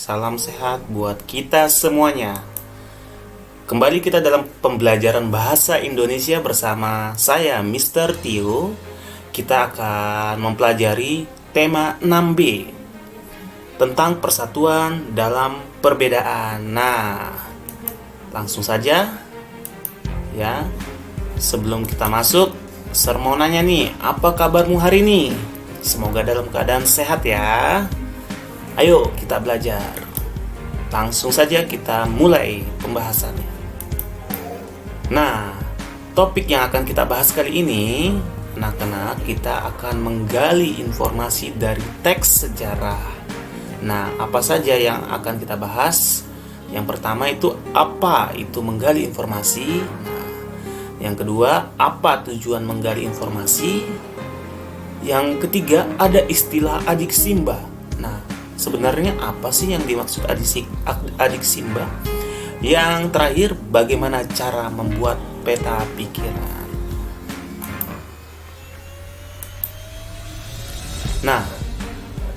salam sehat buat kita semuanya. Kembali kita dalam pembelajaran bahasa Indonesia bersama saya Mr. Tio. Kita akan mempelajari tema 6B tentang persatuan dalam perbedaan. Nah, langsung saja ya. Sebelum kita masuk, Sir mau nanya nih, apa kabarmu hari ini? Semoga dalam keadaan sehat ya. Ayo kita belajar. Langsung saja kita mulai pembahasannya. Nah, topik yang akan kita bahas kali ini, anak-anak, kita akan menggali informasi dari teks sejarah. Nah, apa saja yang akan kita bahas? Yang pertama itu apa itu menggali informasi. Nah, yang kedua, apa tujuan menggali informasi. Yang ketiga, ada istilah adik simba. Nah, sebenarnya apa sih yang dimaksud adik simba? Yang terakhir, bagaimana cara membuat peta pikiran. Nah,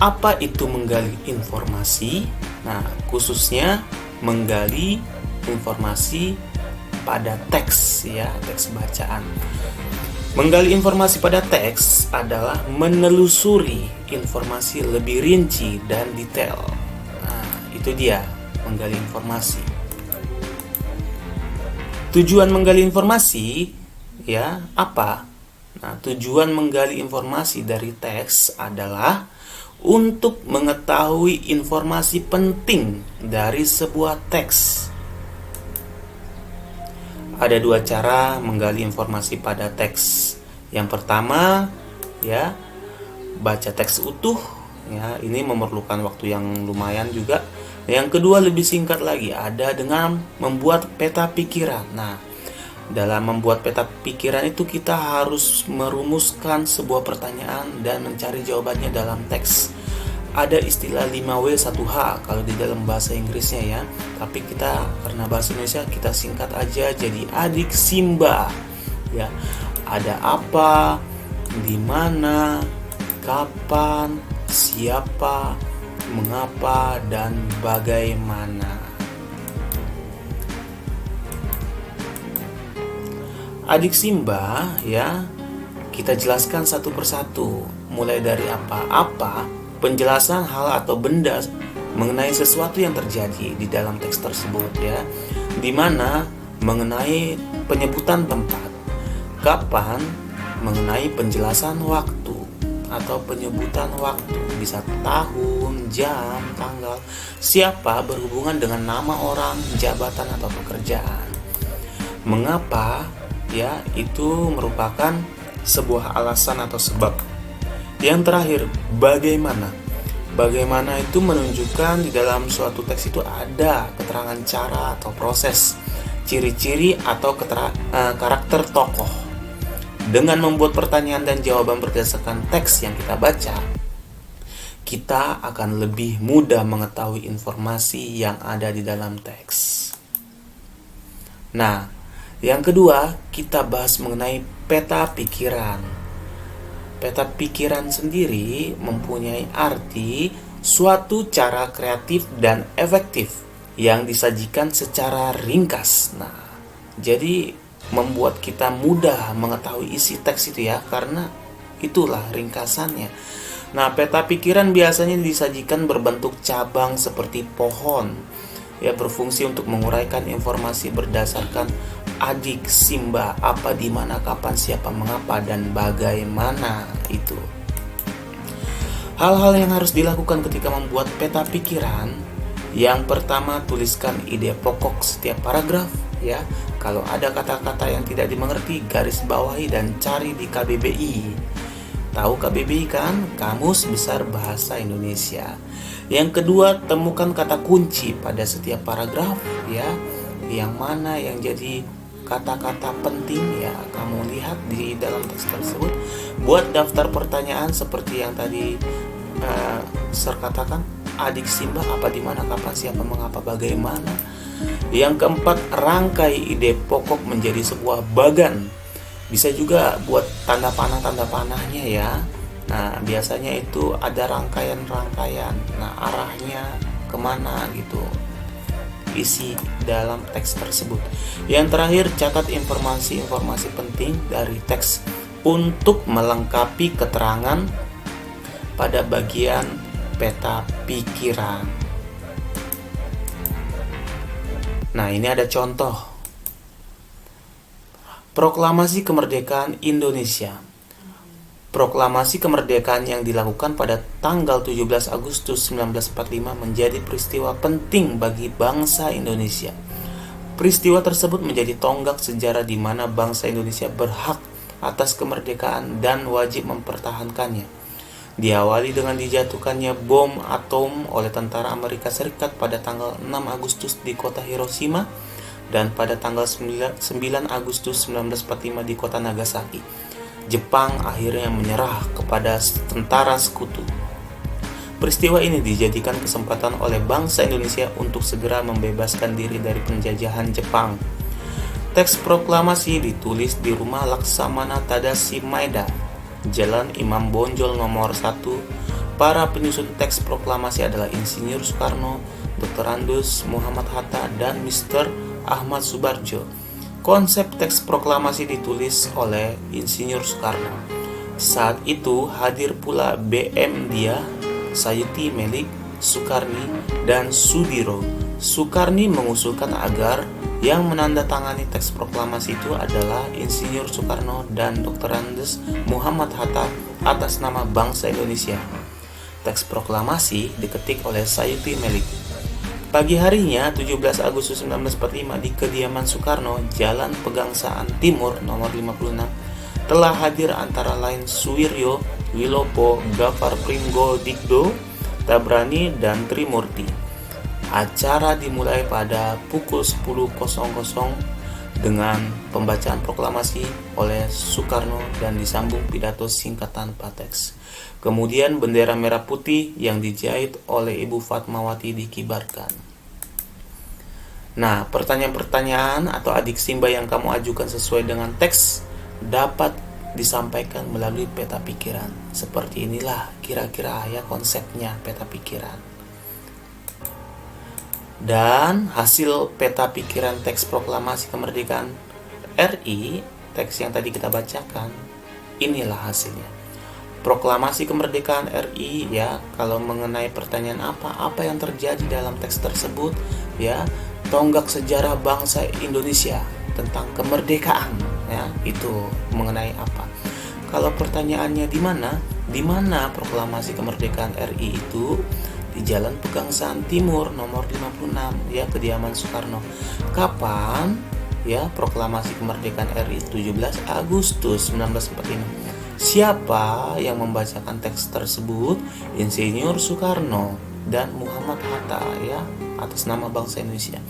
apa itu menggali informasi? Nah, khususnya menggali informasi pada teks ya, teks bacaan. Menggali informasi pada teks adalah menelusuri informasi lebih rinci dan detail. Nah, itu dia menggali informasi. Tujuan menggali informasi ya apa? Nah, tujuan menggali informasi dari teks adalah untuk mengetahui informasi penting dari sebuah teks. Ada dua cara menggali informasi pada teks. Yang pertama, ya, baca teks utuh. Ya, ini memerlukan waktu yang lumayan juga. Yang kedua lebih singkat lagi, ada dengan membuat peta pikiran. Nah, dalam membuat peta pikiran itu kita harus merumuskan sebuah pertanyaan dan mencari jawabannya dalam teks. Ada istilah 5W1H kalau di dalam bahasa Inggrisnya ya. Tapi kita karena bahasa Indonesia kita singkat aja jadi adik simba. Ya. Ada apa, di mana, kapan, siapa, mengapa, dan bagaimana. Adik simba ya, kita jelaskan satu persatu. Mulai dari apa-apa, penjelasan hal atau benda mengenai sesuatu yang terjadi di dalam teks tersebut ya. Di mana mengenai penyebutan tempat, kapan mengenai penjelasan waktu atau penyebutan waktu, bisa tahun, jam, tanggal, siapa berhubungan dengan nama orang, jabatan atau pekerjaan. Mengapa ya, itu merupakan sebuah alasan atau sebab. Yang terakhir, bagaimana? Bagaimana itu menunjukkan di dalam suatu teks itu ada keterangan cara atau proses, ciri-ciri atau karakter tokoh. Dengan membuat pertanyaan dan jawaban berdasarkan teks yang kita baca, kita akan lebih mudah mengetahui informasi yang ada di dalam teks. Nah, yang kedua, kita bahas mengenai peta pikiran. Peta pikiran sendiri mempunyai arti suatu cara kreatif dan efektif yang disajikan secara ringkas. Nah, jadi membuat kita mudah mengetahui isi teks itu ya, karena itulah ringkasannya. Nah, peta pikiran biasanya disajikan berbentuk cabang seperti pohon, ya, berfungsi untuk menguraikan informasi berdasarkan adik simba, apa, di mana, kapan, siapa, mengapa, dan bagaimana itu. Hal-hal yang harus dilakukan ketika membuat peta pikiran. Yang pertama, tuliskan ide pokok setiap paragraf ya. Kalau ada kata-kata yang tidak dimengerti, garis bawahi dan cari di KBBI. Tahu KBBI kan? Kamus Besar Bahasa Indonesia. Yang kedua, temukan kata kunci pada setiap paragraf ya. Yang mana yang jadi kata-kata penting ya, kamu lihat di dalam teks tersebut. Buat daftar pertanyaan seperti yang tadi Sir katakan, adik simba, apa, di mana, kapan, siapa, mengapa, bagaimana. Yang keempat, rangkai ide pokok menjadi sebuah bagan. Bisa juga buat tanda panahnya ya. Nah, biasanya itu ada rangkaian-rangkaian. Nah, arahnya kemana gitu isi dalam teks tersebut. Yang terakhir, catat informasi-informasi penting dari teks untuk melengkapi keterangan pada bagian peta pikiran. Nah, ini ada contoh. Proklamasi Kemerdekaan Indonesia. Proklamasi kemerdekaan yang dilakukan pada tanggal 17 Agustus 1945 menjadi peristiwa penting bagi bangsa Indonesia. Peristiwa tersebut menjadi tonggak sejarah di mana bangsa Indonesia berhak atas kemerdekaan dan wajib mempertahankannya. Diawali dengan dijatuhkannya bom atom oleh tentara Amerika Serikat pada tanggal 6 Agustus di kota Hiroshima dan pada tanggal 9 Agustus 1945 di kota Nagasaki. Jepang akhirnya menyerah kepada tentara sekutu. Peristiwa ini dijadikan kesempatan oleh bangsa Indonesia untuk segera membebaskan diri dari penjajahan Jepang. Teks proklamasi ditulis di rumah Laksamana Tadashi Maeda, Jalan Imam Bonjol nomor 1. Para penyusun teks proklamasi adalah Insinyur Soekarno, Dr. Andes Muhammad Hatta, dan Mr. Ahmad Subarjo. Konsep teks proklamasi ditulis oleh Insinyur Soekarno. Saat itu hadir pula BM Dia, Sayuti Melik, Soekarni, dan Sudiro. Soekarni mengusulkan agar yang menandatangani teks proklamasi itu adalah Insinyur Soekarno dan Dr. Andes Muhammad Hatta atas nama bangsa Indonesia. Teks proklamasi diketik oleh Sayuti Melik. Pagi harinya 17 Agustus 1945 di kediaman Soekarno, Jalan Pegangsaan Timur nomor 56, telah hadir antara lain Suwiryo, Wilopo, Gafar Pringgodikdo, Tabrani, dan Trimurti. Acara dimulai pada pukul 10.00 dengan pembacaan proklamasi oleh Soekarno dan disambung pidato singkat tanpa teks. Kemudian bendera merah putih yang dijahit oleh Ibu Fatmawati dikibarkan. Nah, pertanyaan-pertanyaan atau adik Simba yang kamu ajukan sesuai dengan teks dapat disampaikan melalui peta pikiran. Seperti inilah kira-kira ya konsepnya peta pikiran. Dan hasil peta pikiran teks proklamasi kemerdekaan RI, teks yang tadi kita bacakan, inilah hasilnya. Proklamasi kemerdekaan RI, ya, kalau mengenai pertanyaan apa yang terjadi dalam teks tersebut, ya, tonggak sejarah bangsa Indonesia tentang kemerdekaan, ya, itu mengenai apa. Kalau pertanyaannya di mana proklamasi kemerdekaan RI itu? Di Jalan Pegangsaan Timur nomor 56, ya, kediaman Soekarno. Kapan? Ya, proklamasi kemerdekaan RI 17 Agustus 1945. Siapa yang membacakan teks tersebut? Insinyur Soekarno dan Muhammad Hatta, ya, atas nama bangsa Indonesia.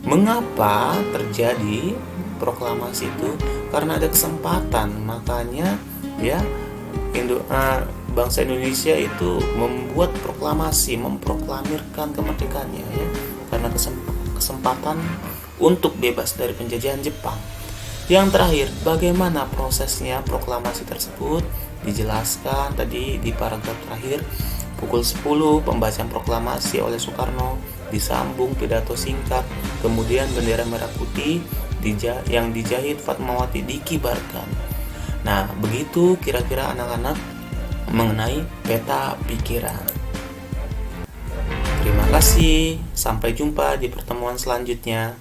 Mengapa terjadi proklamasi itu? Karena ada kesempatan, makanya ya bangsa Indonesia itu membuat proklamasi, memproklamirkan kemerdekaannya, ya, karena kesempatan untuk bebas dari penjajahan Jepang. Yang terakhir, bagaimana prosesnya proklamasi tersebut? Dijelaskan tadi di paragraf terakhir. Pukul 10 pembacaan proklamasi oleh Soekarno, disambung pidato singkat, kemudian bendera merah putih yang dijahit Fatmawati dikibarkan. Nah, begitu kira-kira anak-anak mengenai peta pikiran. Terima kasih, sampai jumpa di pertemuan selanjutnya.